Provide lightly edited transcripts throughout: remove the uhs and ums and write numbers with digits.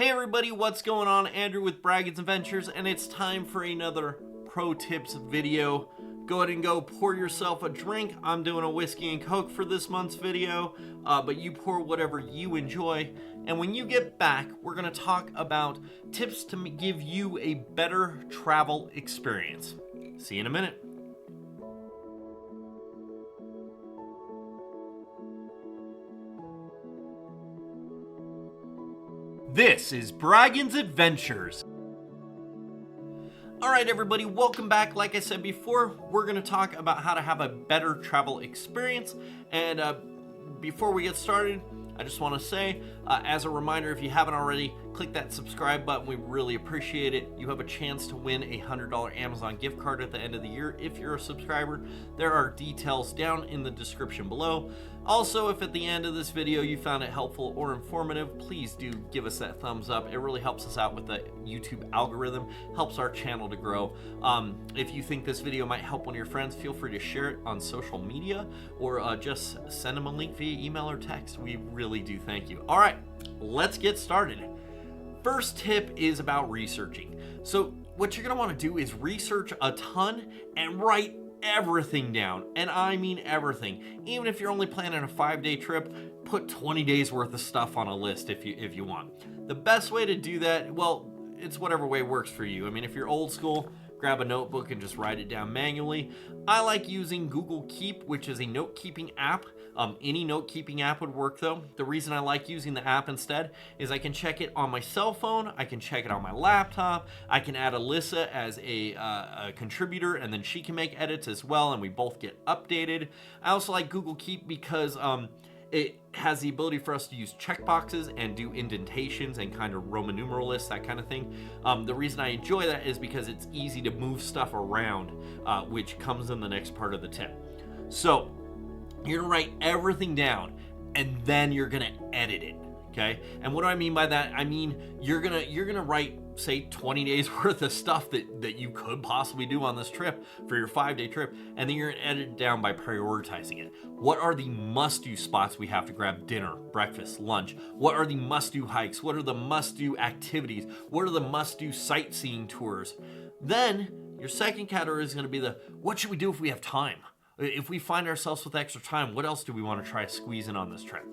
Hey everybody, what's going on? Andrew with Braggins Adventures, and it's time for another pro tips video. Go ahead and go pour yourself a drink. I'm doing a whiskey and coke for this month's video, but you pour whatever you enjoy. And when you get back, we're going to talk about tips to give you a better travel experience. See you in a minute. This is Braggins Adventures. Alright everybody, welcome back. Like I said before, we're going to talk about how to have a better travel experience. And before we get started, I just want to say, as a reminder, if you haven't already, click that subscribe button. We really appreciate it. You have a chance to win a $100 Amazon gift card at the end of the year if you're a subscriber. There are details down in the description below. Also, if at the end of this video you found it helpful or informative, please do give us that thumbs up. It really helps us out with the YouTube algorithm, helps our channel to grow. If you think this video might help one of your friends, feel free to share it on social media or just send them a link via email or text. We really do thank you. All right, let's get started. First tip is about researching. So what you're going to want to do is research a ton and write everything down, and I mean everything. Even if you're only planning a 5-day trip, put 20 days worth of stuff on a list if you want. The best way to do that, well, it's whatever way works for you. I mean, if you're old school, grab a notebook and just write it down manually. I like using Google Keep, which is a note-keeping app. Any note-keeping app would work though. The reason I like using the app instead is I can check it on my cell phone, I can check it on my laptop, I can add Alyssa as a contributor, and then she can make edits as well, and we both get updated. I also like Google Keep because it has the ability for us to use checkboxes and do indentations and kind of Roman numeral lists, that kind of thing. The reason I enjoy that is because it's easy to move stuff around, which comes in the next part of the tip. So you're gonna write everything down and then you're gonna edit it, okay? And what do I mean by that? I mean, you're gonna write, say, 20 days worth of stuff that you could possibly do on this trip for your 5-day trip, and then you're gonna edit it down by prioritizing it. What are the must-do spots we have to grab dinner, breakfast, lunch? What are the must-do hikes? What are the must-do activities? What are the must-do sightseeing tours? Then your second category is gonna be what should we do if we have time? If we find ourselves with extra time, what else do we want to try squeezing on this trip?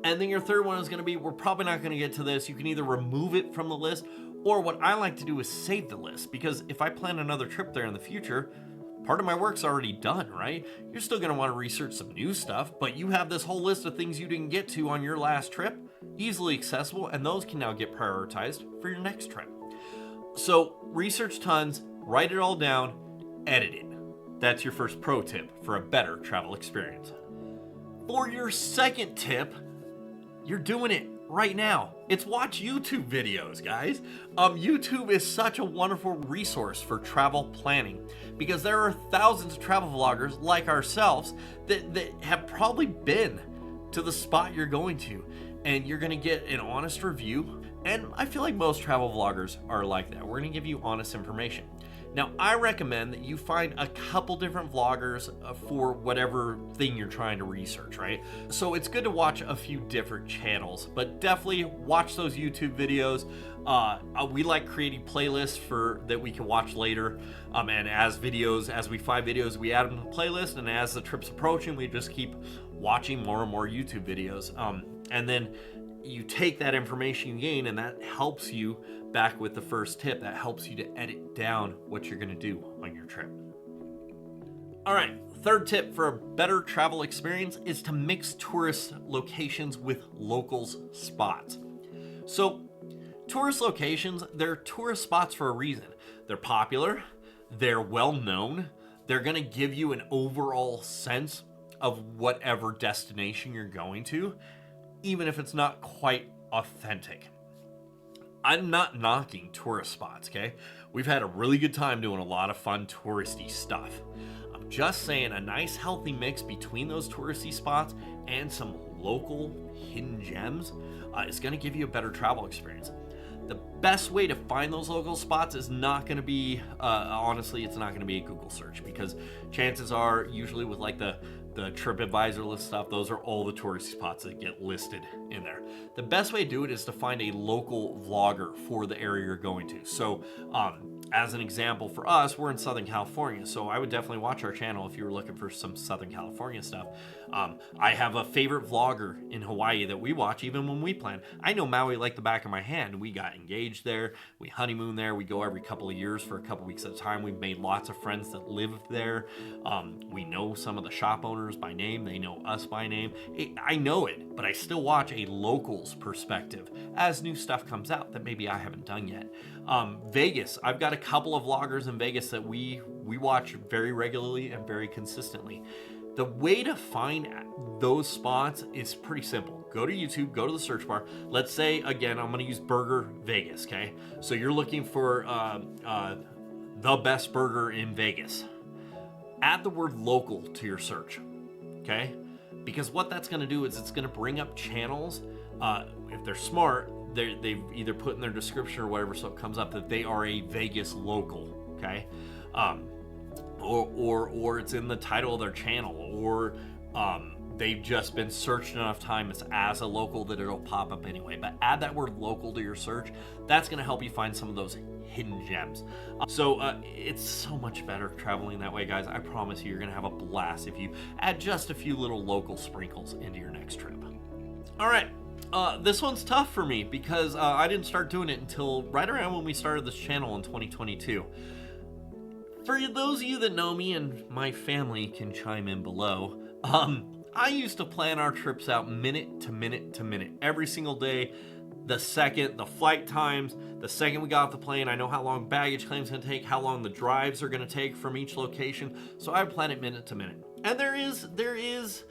And then your third one is going to be, we're probably not going to get to this. You can either remove it from the list, or what I like to do is save the list, because if I plan another trip there in the future, part of my work's already done, right? You're still going to want to research some new stuff, but you have this whole list of things you didn't get to on your last trip, easily accessible, and those can now get prioritized for your next trip. So research tons, write it all down, edit it. That's your first pro tip for a better travel experience. For your second tip, you're doing it right now. It's watch YouTube videos, guys. YouTube is such a wonderful resource for travel planning because there are thousands of travel vloggers like ourselves that have probably been to the spot you're going to, and you're gonna get an honest review. And I feel like most travel vloggers are like that. We're gonna give you honest information. Now, I recommend that you find a couple different vloggers for whatever thing you're trying to research, right? So it's good to watch a few different channels, but definitely watch those YouTube videos. We like creating playlists that we can watch later. And as we find videos, we add them to the playlist. And as the trip's approaching, we just keep watching more and more YouTube videos. And then you take that information you gain, and that helps you back with the first tip. That helps you to edit down what you're gonna do on your trip. All right, third tip for a better travel experience is to mix tourist locations with locals spots. So tourist locations, they're tourist spots for a reason. They're popular, they're well known, they're gonna give you an overall sense of whatever destination you're going to, even if it's not quite authentic. I'm not knocking tourist spots, okay? We've had a really good time doing a lot of fun touristy stuff. I'm just saying a nice healthy mix between those touristy spots and some local hidden gems is gonna give you a better travel experience. The best way to find those local spots is not going to be, honestly, it's not going to be a Google search, because chances are, usually with like the the TripAdvisor list stuff, those are all the touristy spots that get listed in there. The best way to do it is to find a local vlogger for the area you're going to. So as an example for us, we're in Southern California, so I would definitely watch our channel if you were looking for some Southern California stuff. I have a favorite vlogger in Hawaii that we watch even when we plan. I know Maui like the back of my hand. We got engaged there, we honeymoon there, we go every couple of years for a couple weeks at a time. We've made lots of friends that live there. We know some of the shop owners by name, they know us by name. I know it, but I still watch a local's perspective as new stuff comes out that maybe I haven't done yet. Vegas, I've got a couple of vloggers in Vegas that we watch very regularly and very consistently. The way to find those spots is pretty simple. Go to YouTube, go to the search bar. Let's say, again, I'm gonna use Burger Vegas, okay? So you're looking for the best burger in Vegas. Add the word local to your search, okay? Because what that's gonna do is it's gonna bring up channels. If they're smart, they've either put in their description or whatever, so it comes up that they are a Vegas local, okay? Or it's in the title of their channel, or they've just been searched enough times as a local that it'll pop up anyway. But add that word local to your search. That's going to help you find some of those hidden gems. It's so much better traveling that way, guys. I promise you, you're going to have a blast if you add just a few little local sprinkles into your next trip. All right. This one's tough for me because I didn't start doing it until right around when we started this channel in 2022. For those of you that know me, and my family can chime in below, I used to plan our trips out minute to minute to minute, every single day. The flight times, the second we got off the plane, I know how long baggage claim's gonna take, how long the drives are gonna take from each location. So I plan it minute to minute. And there is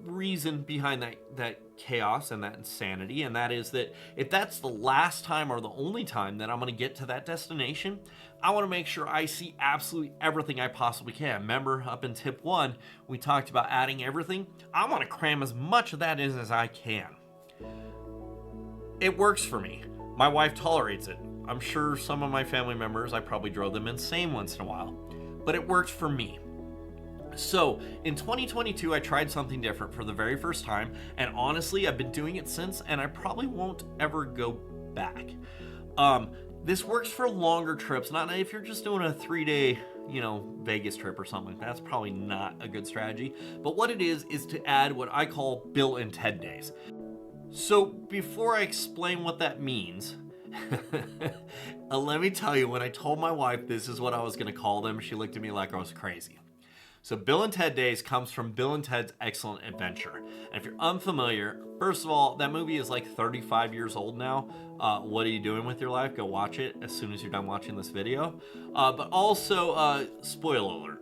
reason behind that chaos and that insanity, and that is that if that's the last time or the only time that I'm going to get to that destination, I want to make sure I see absolutely everything I possibly can. Remember, up in tip 1, we talked about adding everything. I want to cram as much of that in as I can. It works for me. My wife tolerates it. I'm sure some of my family members, I probably drove them insane once in a while, but it works for me. So in 2022, I tried something different for the very first time, and honestly, I've been doing it since, and I probably won't ever go back. This works for longer trips, not if you're just doing a 3-day, Vegas trip or something. That's probably not a good strategy. But what it is to add what I call Bill and Ted days. So before I explain what that means, let me tell you, when I told my wife this is what I was going to call them, she looked at me like I was crazy. So Bill and Ted Days comes from Bill and Ted's Excellent Adventure. And if you're unfamiliar, first of all, that movie is like 35 years old now. What are you doing with your life? Go watch it as soon as you're done watching this video. But also, spoiler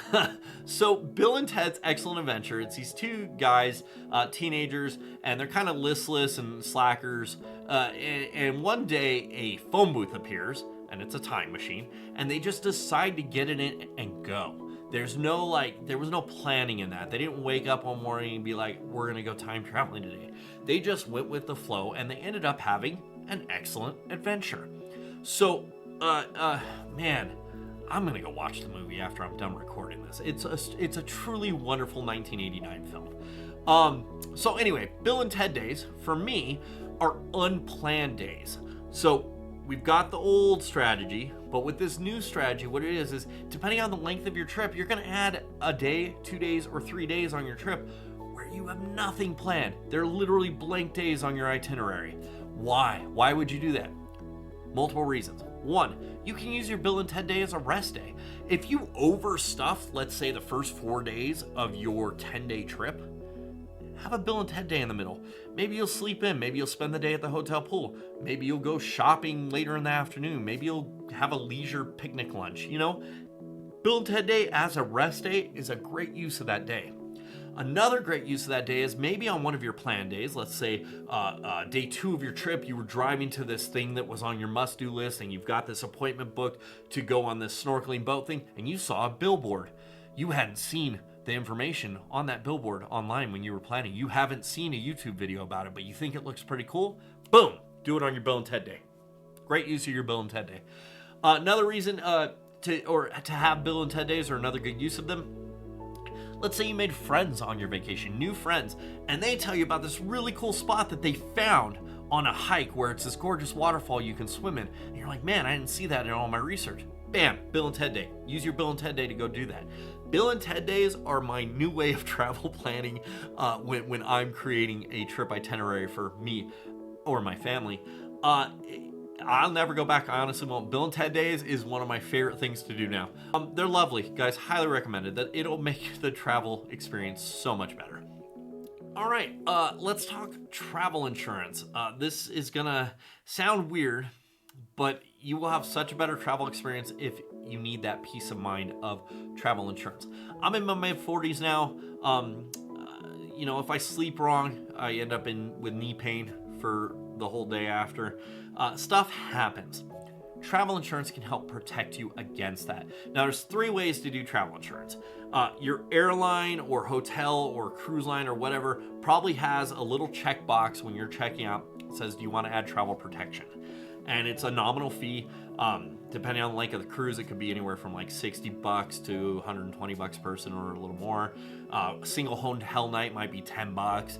alert. So Bill and Ted's Excellent Adventure, it's these two guys, teenagers, and they're kind of listless and slackers. And one day a phone booth appears, and it's a time machine, and they just decide to get in it and go. There was no planning in that. They didn't wake up one morning and be like, we're gonna go time traveling today. They just went with the flow, and they ended up having an excellent adventure. So, man, I'm gonna go watch the movie after I'm done recording this. It's a truly wonderful 1989 film. So anyway, Bill and Ted Days, for me, are unplanned days. So we've got the old strategy, but with this new strategy, what it is depending on the length of your trip, you're gonna add a day, 2 days, or 3 days on your trip where you have nothing planned. They're literally blank days on your itinerary. Why? Why would you do that? Multiple reasons. One, you can use your Bill and Ted Day as a rest day. If you overstuff, let's say, the first 4 days of your 10-day trip, have a Bill and Ted Day in the middle. Maybe you'll sleep in. Maybe you'll spend the day at the hotel pool. Maybe you'll go shopping later in the afternoon. Maybe you'll have a leisure picnic lunch. Bill and Ted Day as a rest day is a great use of that day. Another great use of that day is maybe on one of your planned days, let's say day 2 of your trip, you were driving to this thing that was on your must-do list, and you've got this appointment booked to go on this snorkeling boat thing, and you saw a billboard. You hadn't seen the information on that billboard online when you were planning. You haven't seen a YouTube video about it, but you think it looks pretty cool. Boom, do it on your Bill and Ted Day. Great use of your Bill and Ted Day. Another reason to have Bill and Ted Days, or another good use of them, Let's say you made friends on your vacation, new friends, and they tell you about this really cool spot that they found on a hike where it's this gorgeous waterfall you can swim in. And you're like, man, I didn't see that in all my research. Bam, Bill and Ted Day. Use your Bill and Ted Day to go do that. Bill and Ted Days are my new way of travel planning when I'm creating a trip itinerary for me or my family. I'll never go back. I honestly won't. Bill and Ted Days is one of my favorite things to do now. They're lovely, guys. Highly recommended. That it'll make the travel experience so much better. All right, let's talk travel insurance. This is gonna sound weird, but you will have such a better travel experience if you need that peace of mind of travel insurance. I'm in my mid-40s now. If I sleep wrong, I end up with knee pain for the whole day after. Stuff happens. Travel insurance can help protect you against that. Now, there's 3 ways to do travel insurance. Your airline or hotel or cruise line or whatever probably has a little checkbox when you're checking out. It says, do you want to add travel protection? And it's a nominal fee. Depending on the length of the cruise, it could be anywhere from like $60 to $120 per person or a little more. A single hotel night might be $10.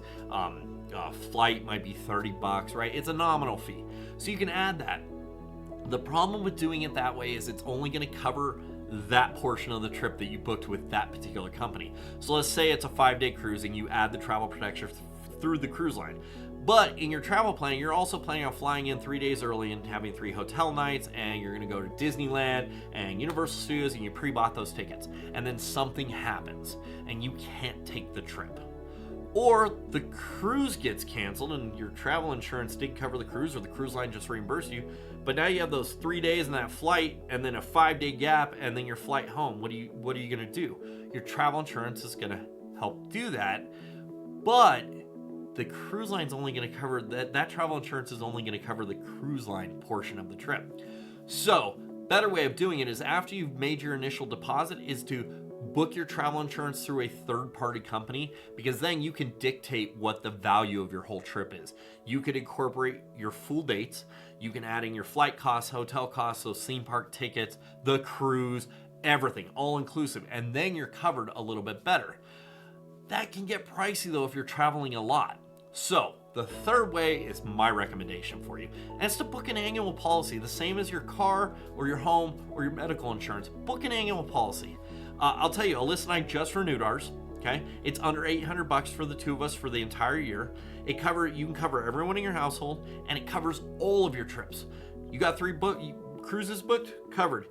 Flight might be $30, right? It's a nominal fee. So you can add that. The problem with doing it that way is it's only going to cover that portion of the trip that you booked with that particular company. So let's say it's a 5-day cruise and you add the travel protection through the cruise line. But in your travel planning, you're also planning on flying in 3 days early and having 3 hotel nights, and you're going to go to Disneyland and Universal Studios, and you pre-bought those tickets. And then something happens and you can't take the trip. Or the cruise gets canceled and your travel insurance did cover the cruise, or the cruise line just reimbursed you, but now you have those 3 days in that flight and then a 5-day gap and then your flight home. What are you going to do? Your travel insurance is going to help do that, but the cruise line's only going to cover that travel insurance is only going to cover the cruise line portion of the trip. So, better way of doing it is after you've made your initial deposit is to book your travel insurance through a third-party company, because then you can dictate what the value of your whole trip is. You could incorporate your full dates. You can add in your flight costs, hotel costs, those theme park tickets, the cruise, everything, all inclusive, and then you're covered a little bit better. That can get pricey though if you're traveling a lot. So the third way is my recommendation for you, and it's to book an annual policy, the same as your car or your home or your medical insurance. Book an annual policy. I'll tell you, Alyssa and I just renewed ours. Okay, it's under $800 for the 2 of us for the entire year. You can cover everyone in your household, and it covers all of your trips. You got 3 cruises booked, covered.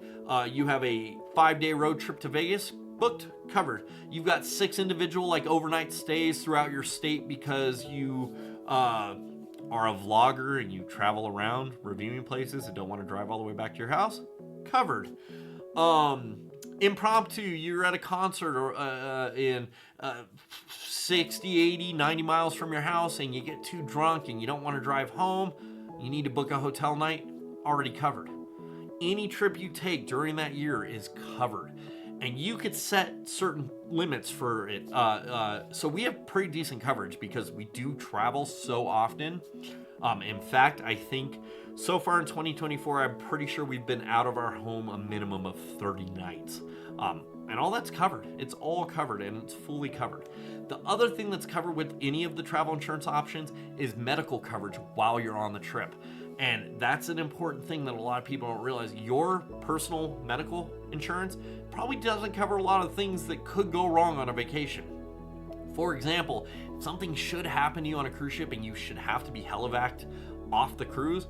You have a 5-day road trip to Vegas, booked, covered. You've got 6 individual overnight stays throughout your state because you are a vlogger and you travel around reviewing places and don't want to drive all the way back to your house, covered. Impromptu, you're at a concert or in 60, 80, 90 miles from your house and you get too drunk and you don't want to drive home, you need to book a hotel night, already covered. Any trip you take during that year is covered. And you could set certain limits for it. So we have pretty decent coverage because we do travel so often. In fact, I think so far in 2024, I'm pretty sure we've been out of our home a minimum of 30 nights. And all that's covered. It's all covered and it's fully covered. The other thing that's covered with any of the travel insurance options is medical coverage while you're on the trip. And that's an important thing that a lot of people don't realize. Your personal medical insurance probably doesn't cover a lot of things that could go wrong on a vacation. For example, if something should happen to you on a cruise ship and you should have to be helivaced off the cruise,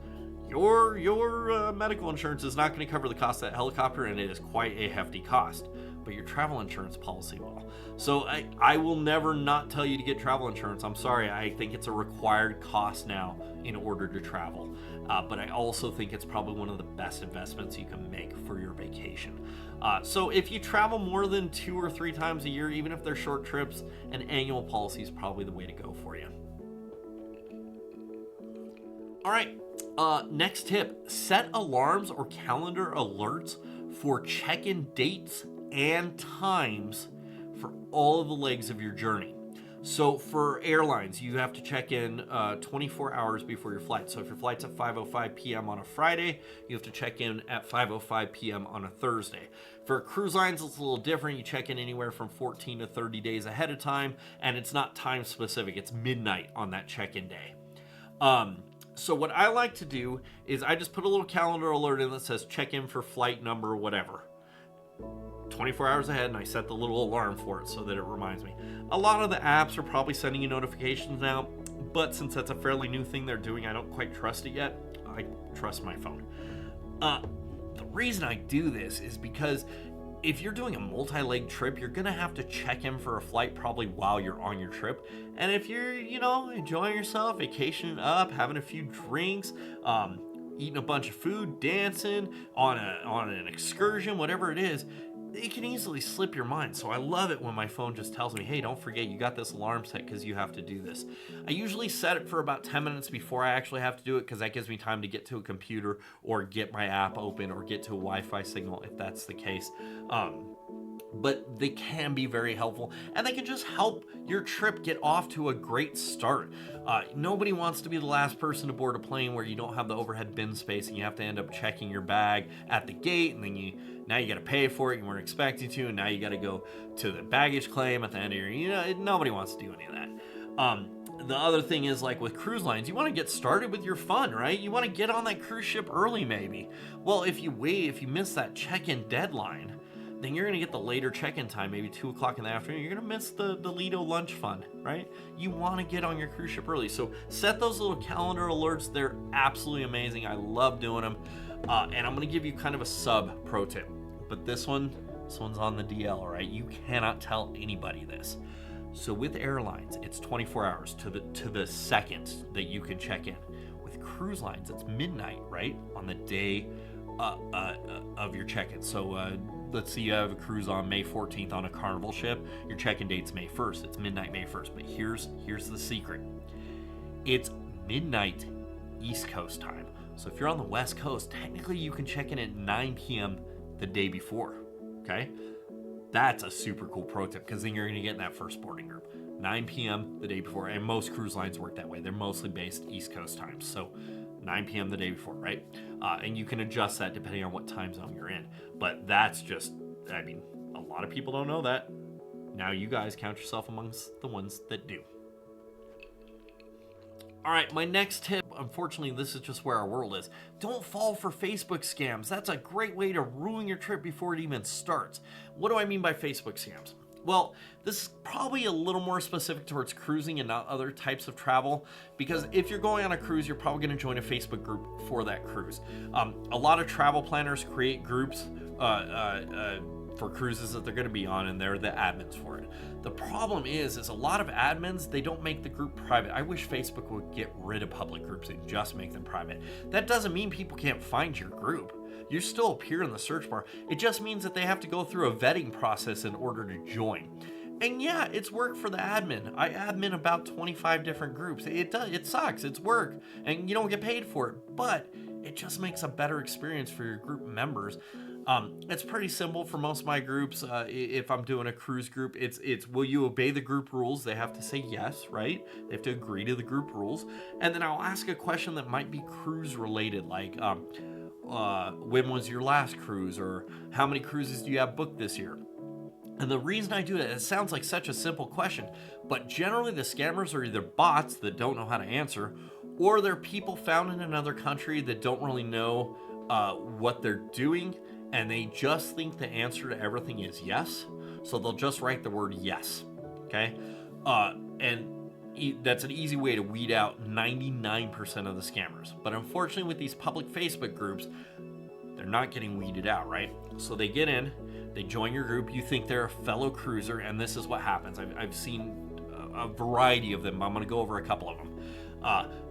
your medical insurance is not going to cover the cost of that helicopter, and it is quite a hefty cost. But your travel insurance policy will. So I will never not tell you to get travel insurance. I'm sorry, I think it's a required cost now in order to travel. But I also think it's probably one of the best investments you can make for your vacation. So if you travel more than 2 or 3 times a year, even if they're short trips, an annual policy is probably the way to go for you. All right, next tip, set alarms or calendar alerts for check-in dates and times for all of the legs of your journey. So for airlines, you have to check in 24 hours before your flight. So if your flight's at 5:05 p.m. on a Friday, you have to check in at 5:05 p.m. on a Thursday. For cruise lines, it's a little different. You check in anywhere from 14 to 30 days ahead of time, and it's not time specific. It's midnight on that check-in day. So what I like to do is I just put a little calendar alert in that says check in for flight number whatever. 24 hours ahead, and I set the little alarm for it so that it reminds me. A lot of the apps are probably sending you notifications now, but since that's a fairly new thing they're doing, I don't quite trust it yet. I trust my phone. The reason I do this is because if you're doing a multi-leg trip, you're gonna have to check in for a flight probably while you're on your trip. And if you're, enjoying yourself, vacationing up, having a few drinks, eating a bunch of food, dancing on an excursion, whatever it is, it can easily slip your mind. So I love it when my phone just tells me, hey, don't forget you got this alarm set because you have to do this. I usually set it for about 10 minutes before I actually have to do it because that gives me time to get to a computer or get my app open or get to a Wi-Fi signal if that's the case. But they can be very helpful, and they can just help your trip get off to a great start. Nobody wants to be the last person to board a plane where you don't have the overhead bin space and you have to end up checking your bag at the gate, and then now you got to pay for it. You weren't expecting to, and now you got to go to the baggage claim at the end of your. Nobody wants to do any of that. The other thing is, like with cruise lines, you want to get started with your fun, right? You want to get on that cruise ship early, maybe. Well, if you miss that check-in deadline, then you're going to get the later check-in time, maybe 2 o'clock in the afternoon. You're going to miss the Lido lunch fun, right? You want to get on your cruise ship early. So set those little calendar alerts. They're absolutely amazing. I love doing them. And I'm going to give you kind of a sub pro tip. But this one's on the DL, right? You cannot tell anybody this. So with airlines, it's 24 hours to the second that you can check in. With cruise lines, it's midnight, right? On the day of your check-in. So let's say you have a cruise on May 14th on a Carnival ship. Your check-in date's May 1st. It's midnight May 1st. But here's the secret. It's midnight East Coast time. So if you're on the West Coast, technically you can check in at 9 p.m. the day before. Okay? That's a super cool pro tip because then you're going to get in that first boarding group. 9 p.m. the day before. And most cruise lines work that way. They're mostly based East Coast time. So 9 p.m. the day before, right? And you can adjust that depending on what time zone you're in. But that's just, a lot of people don't know that. Now you guys count yourself amongst the ones that do. All right, my next tip, unfortunately, this is just where our world is. Don't fall for Facebook scams. That's a great way to ruin your trip before it even starts. What do I mean by Facebook scams? Well, this is probably a little more specific towards cruising and not other types of travel, because if you're going on a cruise, you're probably going to join a Facebook group for that cruise. A lot of travel planners create groups for cruises that they're going to be on, and they're the admins for it. The problem is a lot of admins, they don't make the group private. I wish Facebook would get rid of public groups and just make them private. That doesn't mean people can't find your group. You still appear in the search bar. It just means that they have to go through a vetting process in order to join. And yeah, it's work for the admin. I admin about 25 different groups. It sucks, it's work, and you don't get paid for it, but it just makes a better experience for your group members. It's pretty simple for most of my groups. If I'm doing a cruise group, it's will you obey the group rules? They have to say yes, right? They have to agree to the group rules. And then I'll ask a question that might be cruise related, like when was your last cruise, or how many cruises do you have booked this year? And the reason I do that, it sounds like such a simple question, but generally the scammers are either bots that don't know how to answer, or they're people found in another country that don't really know what they're doing, and they just think the answer to everything is yes, so they'll just write the word yes, okay? And that's an easy way to weed out 99% of the scammers. But unfortunately with these public Facebook groups, they're not getting weeded out, right? So they get in, they join your group, you think they're a fellow cruiser, and this is what happens. I've seen a variety of them, but I'm gonna go over a couple of them.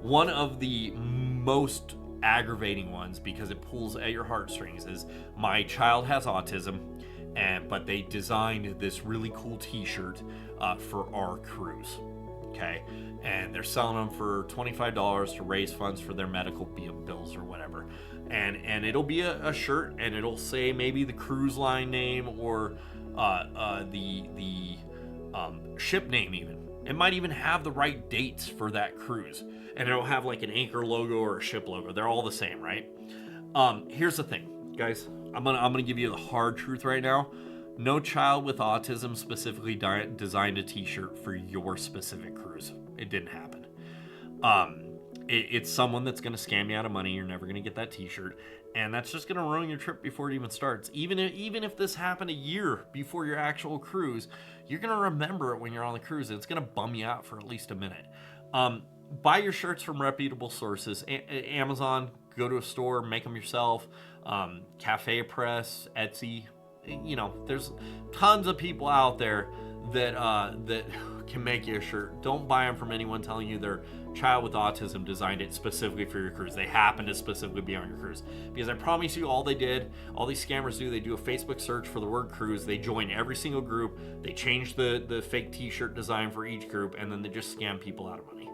One of the most aggravating ones, because it pulls at your heartstrings, is my child has autism, but they designed this really cool t-shirt for our cruise, okay? And they're selling them for $25 to raise funds for their medical bills or whatever. And it'll be a shirt, and it'll say maybe the cruise line name or the ship name even. It might even have the right dates for that cruise, and it'll have like an anchor logo or a ship logo. They're all the same, right? Here's the thing, guys. I'm gonna give you the hard truth right now. No child with autism specifically designed a t-shirt for your specific cruise. It didn't happen. It's someone that's going to scam you out of money. You're never going to get that t-shirt, and that's just going to ruin your trip before it even starts. Even if this happened a year before your actual cruise, you're going to remember it when you're on the cruise, and it's going to bum you out for at least a minute. Buy your shirts from reputable sources. Amazon, go to a store, make them yourself. Cafe Press, Etsy. You know, there's tons of people out there that can make you a shirt. Don't buy them from anyone telling you their child with autism designed it specifically for your cruise. They happen to specifically be on your cruise. Because I promise you, all these scammers do, they do a Facebook search for the word cruise. They join every single group. They change the fake t-shirt design for each group, and then they just scam people out of money.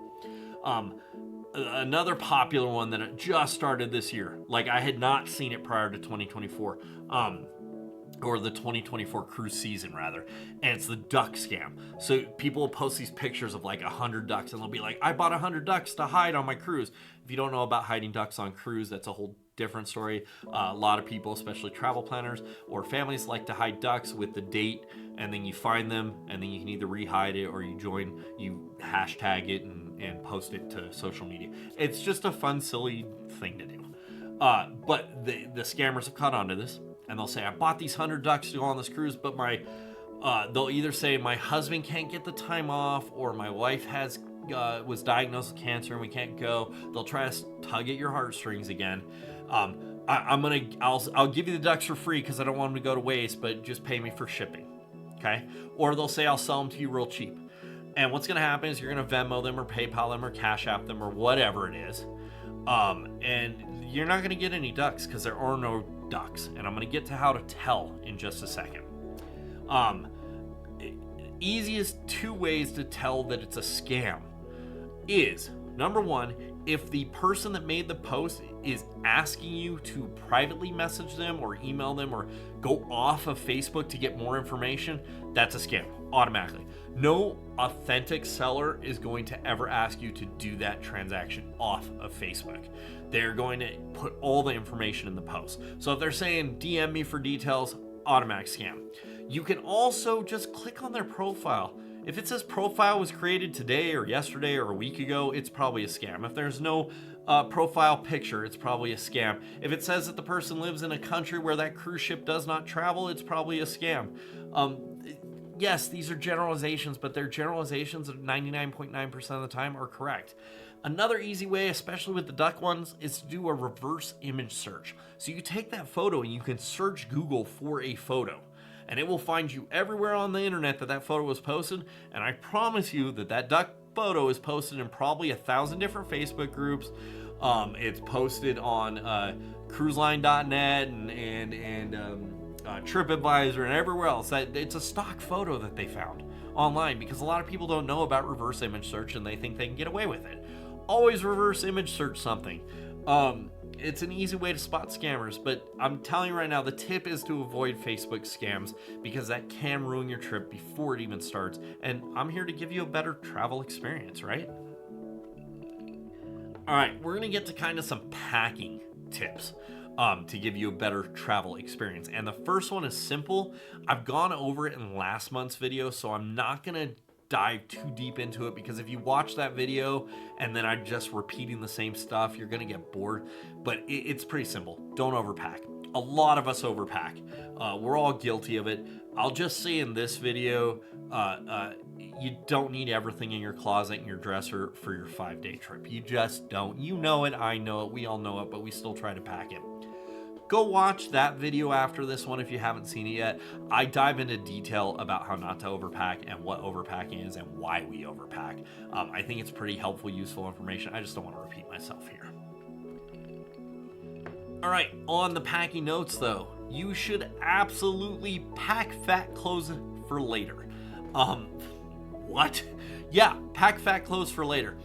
Another popular one that just started this year, like I had not seen it prior to 2024, or the 2024 cruise season rather, and it's the duck scam. So people will post these pictures of like 100 ducks, and they'll be like, I bought 100 ducks to hide on my cruise. If you don't know about hiding ducks on cruise, that's a whole different story. A lot of people, especially travel planners or families, like to hide ducks with the date, and then you find them, and then you can either re-hide it or you hashtag it and post it to social media. It's just a fun, silly thing to do. But the scammers have caught on to this, and they'll say, I bought these 100 ducks to go on this cruise, but they'll either say my husband can't get the time off, or my wife was diagnosed with cancer and we can't go. They'll try to tug at your heartstrings again. I'll give you the ducks for free because I don't want them to go to waste, but just pay me for shipping. Okay? Or they'll say, I'll sell them to you real cheap. And what's going to happen is you're going to Venmo them or PayPal them or Cash App them or whatever it is. And you're not going to get any ducks because there are no ducks. And I'm going to get to how to tell in just a second. Easiest two ways to tell that it's a scam is, number one, if the person that made the post is asking you to privately message them or email them or go off of Facebook to get more information, that's a scam automatically. No authentic seller is going to ever ask you to do that transaction off of Facebook. They're going to put all the information in the post. So if they're saying DM me for details, automatic scam. You can also just click on their profile. If it says profile was created today or yesterday or a week ago, it's probably a scam. If there's no profile picture, it's probably a scam. If it says that the person lives in a country where that cruise ship does not travel, it's probably a scam. Yes, these are generalizations, but they're generalizations that 99.9% of the time are correct. Another easy way, especially with the duck ones, is to do a reverse image search. So you take that photo and you can search Google for a photo, and it will find you everywhere on the internet that photo was posted. And I promise you that duck photo is posted in probably 1,000 different Facebook groups. It's posted on cruiseline.net and TripAdvisor and everywhere else. It's a stock photo that they found online because a lot of people don't know about reverse image search and they think they can get away with it. Always reverse image search something. It's an easy way to spot scammers, but I'm telling you right now, the tip is to avoid Facebook scams because that can ruin your trip before it even starts. And I'm here to give you a better travel experience, right? All right, we're gonna get to kind of some packing tips to give you a better travel experience. And the first one is simple. I've gone over it in last month's video, so I'm not gonna dive too deep into it because if you watch that video and then I'm just repeating the same stuff, you're gonna get bored. But it's pretty simple. Don't overpack. A lot of us overpack. We're all guilty of it. I'll just say in this video, you don't need everything in your closet and your dresser for your 5-day trip. You just don't. You know it, I know it, we all know it, but we still try to pack it. Go watch that video after this one if you haven't seen it yet. I dive into detail about how not to overpack and what overpacking is and why we overpack. I think it's pretty helpful, useful information. I just don't want to repeat myself here. All right, on the packing notes though, you should absolutely pack fat clothes for later. What? Yeah, pack fat clothes for later.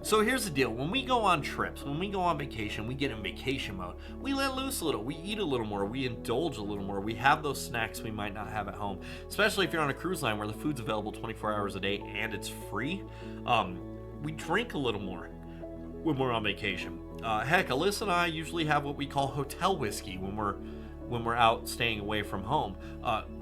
So here's the deal. When we go on trips, when we go on vacation, we get in vacation mode. We let loose a little. We eat a little more. We indulge a little more. We have those snacks we might not have at home, especially if you're on a cruise line where the food's available 24 hours a day and it's free. We drink a little more when we're on vacation. Heck, Alyssa and I usually have what we call hotel whiskey when we're out staying away from home.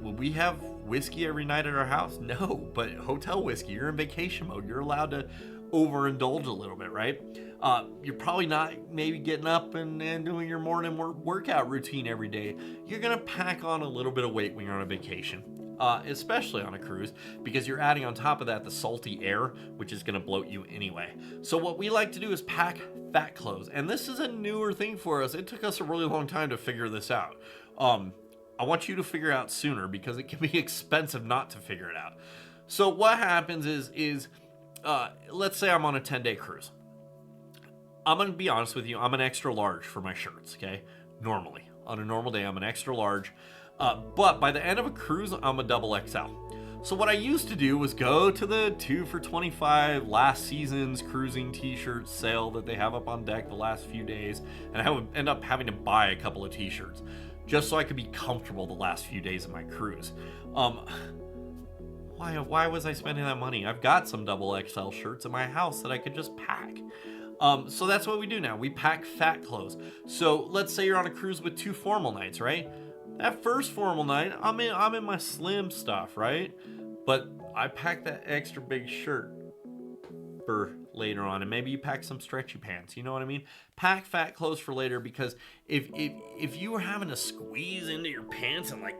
Will we have whiskey every night at our house? No, but hotel whiskey, you're in vacation mode. You're allowed to overindulge a little bit, right? You're probably not maybe getting up and doing your morning workout routine every day. You're gonna pack on a little bit of weight when you're on a vacation, especially on a cruise, because you're adding on top of that the salty air, which is gonna bloat you anyway. So what we like to do is pack fat clothes, and this is a newer thing for us. It took us a really long time to figure this out. I want you to figure it out sooner because it can be expensive not to figure it out. So what happens is let's say I'm on a 10-day cruise. I'm going to be honest with you. I'm an extra large for my shirts, okay? Normally. On a normal day, I'm an extra large. But by the end of a cruise, I'm a double XL. So what I used to do was go to the 2 for $25 last season's cruising t-shirt sale that they have up on deck the last few days. And I would end up having to buy a couple of t-shirts just so I could be comfortable the last few days of my cruise. Why was I spending that money? I've got some double XL shirts in my house that I could just pack. So that's what we do now. We pack fat clothes. So let's say you're on a cruise with 2 formal nights, right? That first formal night, I'm in my slim stuff, right? But I pack that extra big shirt for later on, and maybe you pack some stretchy pants. You know what I mean? Pack fat clothes for later, because if you were having to squeeze into your pants and like,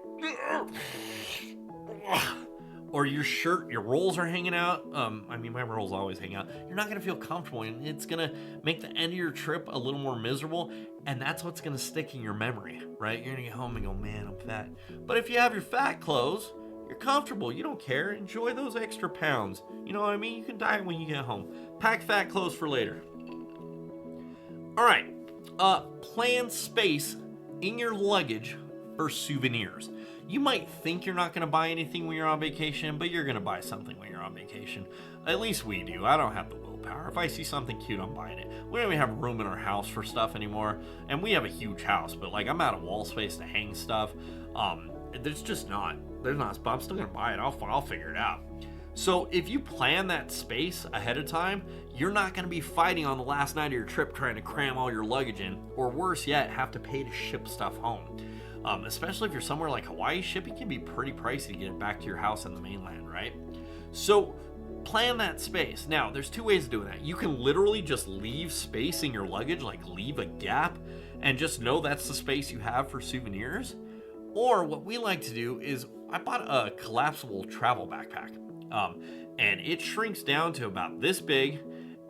or your shirt, your rolls are hanging out. I mean, my rolls always hang out. You're not gonna feel comfortable, and it's gonna make the end of your trip a little more miserable, and that's what's gonna stick in your memory, right? You're gonna get home and go, man, I'm fat. But if you have your fat clothes, you're comfortable. You don't care. Enjoy those extra pounds. You know what I mean? You can diet when you get home. Pack fat clothes for later. All right. Plan space in your luggage for souvenirs. You might think you're not going to buy anything when you're on vacation, but you're going to buy something when you're on vacation. At least we do. I don't have the willpower. If I see something cute, I'm buying it. We don't even have room in our house for stuff anymore. And we have a huge house, but like I'm out of wall space to hang stuff. There's not, but I'm still going to buy it. I'll figure it out. So if you plan that space ahead of time, you're not going to be fighting on the last night of your trip trying to cram all your luggage in, or worse yet, have to pay to ship stuff home. Especially if you're somewhere like Hawaii, shipping can be pretty pricey to get it back to your house on the mainland, right? So plan that space. Now, there's 2 ways of doing that. You can literally just leave space in your luggage, like leave a gap, and just know that's the space you have for souvenirs. Or what we like to do is, I bought a collapsible travel backpack, and it shrinks down to about this big,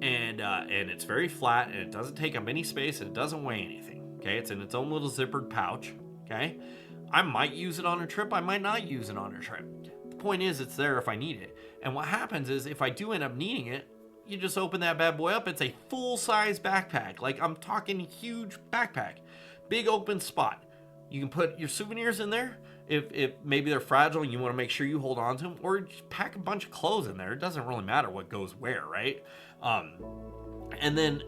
and it's very flat, and it doesn't take up any space, and it doesn't weigh anything. Okay, it's in its own little zippered pouch. Okay, I might use it on a trip, I might not use it on a trip. The point is, it's there if I need it. And what happens is, if I do end up needing it, you just open that bad boy up. It's a full-size backpack. Like, I'm talking huge backpack, big open spot. You can put your souvenirs in there if maybe they're fragile and you want to make sure you hold on to them, or just pack a bunch of clothes in there. It doesn't really matter what goes where, right? And then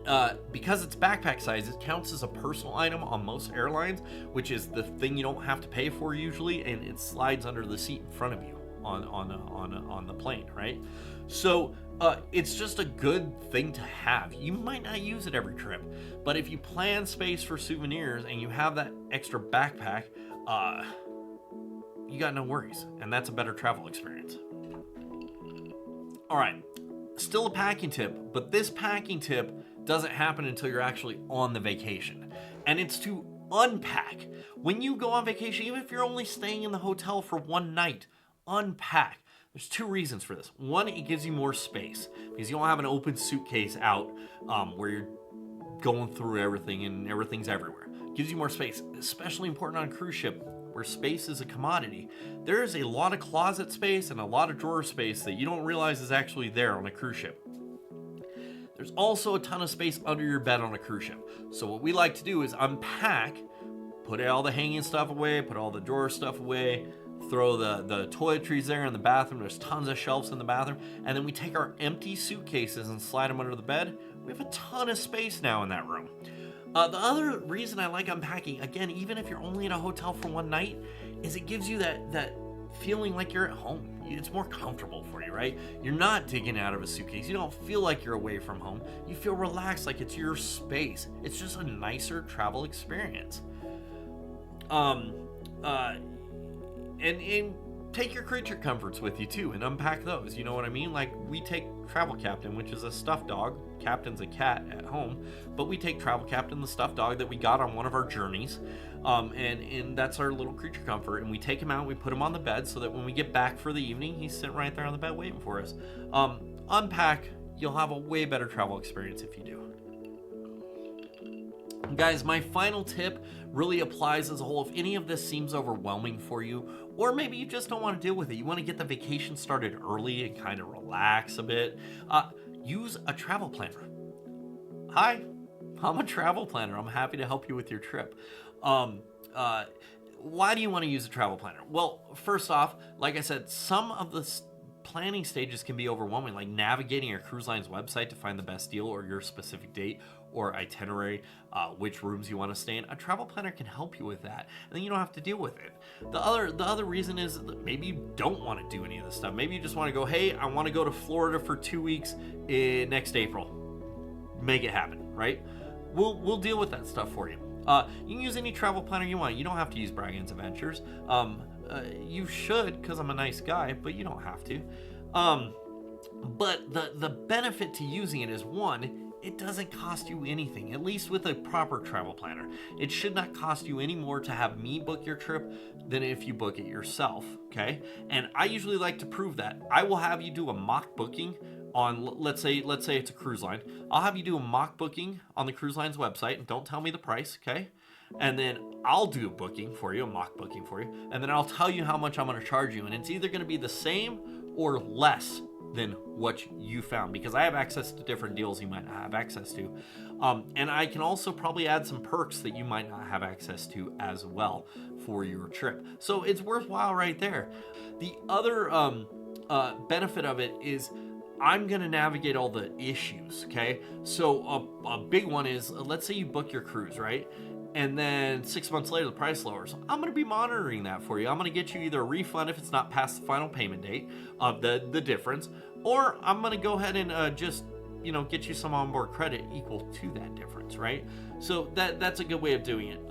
because it's backpack size, it counts as a personal item on most airlines, which is the thing you don't have to pay for usually, and it slides under the seat in front of you on the plane, right? So it's just a good thing to have. You might not use it every trip, but if you plan space for souvenirs and you have that extra backpack, you got no worries, and that's a better travel experience. All right. Still a packing tip, but this packing tip doesn't happen until you're actually on the vacation. And it's to unpack. When you go on vacation, even if you're only staying in the hotel for 1 night, unpack. There's 2 reasons for this. One, it gives you more space because you don't have an open suitcase out where you're going through everything and everything's everywhere. It gives you more space, especially important on a cruise ship where space is a commodity. There is a lot of closet space and a lot of drawer space that you don't realize is actually there on a cruise ship. There's also a ton of space under your bed on a cruise ship. So what we like to do is unpack, put all the hanging stuff away, put all the drawer stuff away, throw the toiletries there in the bathroom. There's tons of shelves in the bathroom. And then we take our empty suitcases and slide them under the bed. We have a ton of space now in that room. The other reason I like unpacking, again, even if you're only in a hotel for one night, is it gives you that feeling like you're at home. It's more comfortable for you, right? You're not digging out of a suitcase. You don't feel like you're away from home. You feel relaxed, like it's your space. It's just a nicer travel experience. And take your creature comforts with you too and unpack those. You know what I mean? Like, we take Travel Captain, which is a stuffed dog. Captain's a cat at home, but we take Travel Captain, the stuffed dog that we got on one of our journeys, and that's our little creature comfort, and we take him out, we put him on the bed so that when we get back for the evening, he's sitting right there on the bed waiting for us. Unpack, you'll have a way better travel experience if you do. Guys, my final tip really applies as a whole. If any of this seems overwhelming for you, or maybe you just don't want to deal with it, you want to get the vacation started early and kind of relax a bit, use a travel planner. Hi, I'm a travel planner. I'm happy to help you with your trip. Why do you want to use a travel planner? Well, first off, like I said, some of the planning stages can be overwhelming, like navigating your cruise line's website to find the best deal or your specific date or itinerary, which rooms you want to stay in. A travel planner can help you with that, and then you don't have to deal with it. The other reason is that maybe you don't want to do any of this stuff. Maybe you just want to go, hey, I want to go to Florida for 2 weeks next April. Make it happen, right? We'll deal with that stuff for you. You can use any travel planner you want. You don't have to use Braggins Adventures. You should, because I'm a nice guy, but you don't have to. But the benefit to using it is, one, it doesn't cost you anything, at least with a proper travel planner. It should not cost you any more to have me book your trip than if you book it yourself, okay? And I usually like to prove that. I will have you do a mock booking on, let's say it's a cruise line. I'll have you do a mock booking on the cruise line's website, and don't tell me the price, okay? And then I'll do a booking for you, a mock booking for you, and then I'll tell you how much I'm going to charge you, and it's either going to be the same or less than what you found, because I have access to different deals you might not have access to, and I can also probably add some perks that you might not have access to as well for your trip. So it's worthwhile right there. The other benefit of it is I'm going to navigate all the issues, okay? So a big one is, let's say you book your cruise, right? And then 6 months later, the price lowers. I'm going to be monitoring that for you. I'm going to get you either a refund if it's not past the final payment date of the difference, or I'm going to go ahead and just, get you some onboard credit equal to that difference, right? So that's a good way of doing it.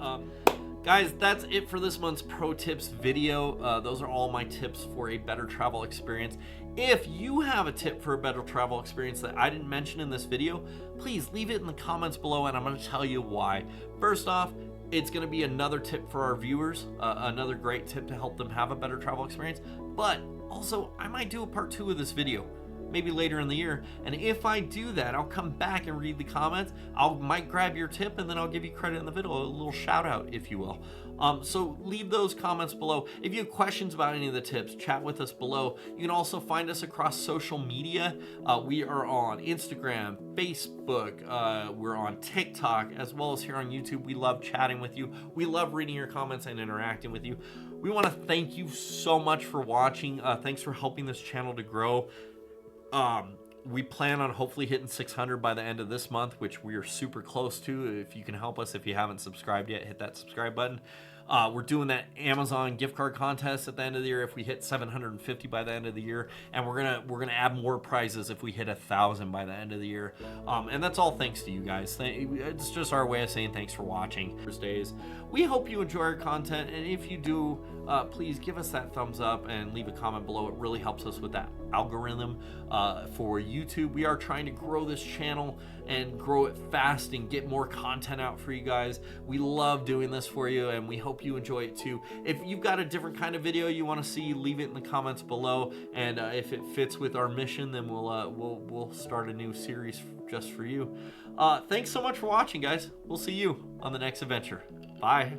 Guys, that's it for this month's Pro Tips video. Those are all my tips for a better travel experience. If you have a tip for a better travel experience that I didn't mention in this video, please leave it in the comments below, and I'm going to tell you why. First off, it's going to be another tip for our viewers, another great tip to help them have a better travel experience. But also, I might do a part 2 of this video, maybe later in the year. And if I do that, I'll come back and read the comments. Might grab your tip, and then I'll give you credit in the video, a little shout out, if you will. So leave those comments below. If you have questions about any of the tips, chat with us below. You can also find us across social media. We are on Instagram, Facebook, we're on TikTok, as well as here on YouTube. We love chatting with you. We love reading your comments and interacting with you. We want to thank you so much for watching. Thanks for helping this channel to grow. We plan on hopefully hitting 600 by the end of this month, which we are super close to. If you can help us, if you haven't subscribed yet, hit that subscribe button. We're doing that Amazon gift card contest at the end of the year if we hit 750 by the end of the year, and we're gonna add more prizes if we hit 1,000 by the end of the year. And that's all thanks to you guys. It's just our way of saying thanks for watching. Thursdays. We hope you enjoy our content, and if you do, please give us that thumbs up and leave a comment below. It really helps us with that algorithm for YouTube. We are trying to grow this channel and grow it fast and get more content out for you guys. We love doing this for you, and we hope you enjoy it too. If you've got a different kind of video you want to see, leave it in the comments below, and if it fits with our mission, then we'll start a new series just for you. Thanks so much for watching, guys. We'll see you on the next adventure. Bye.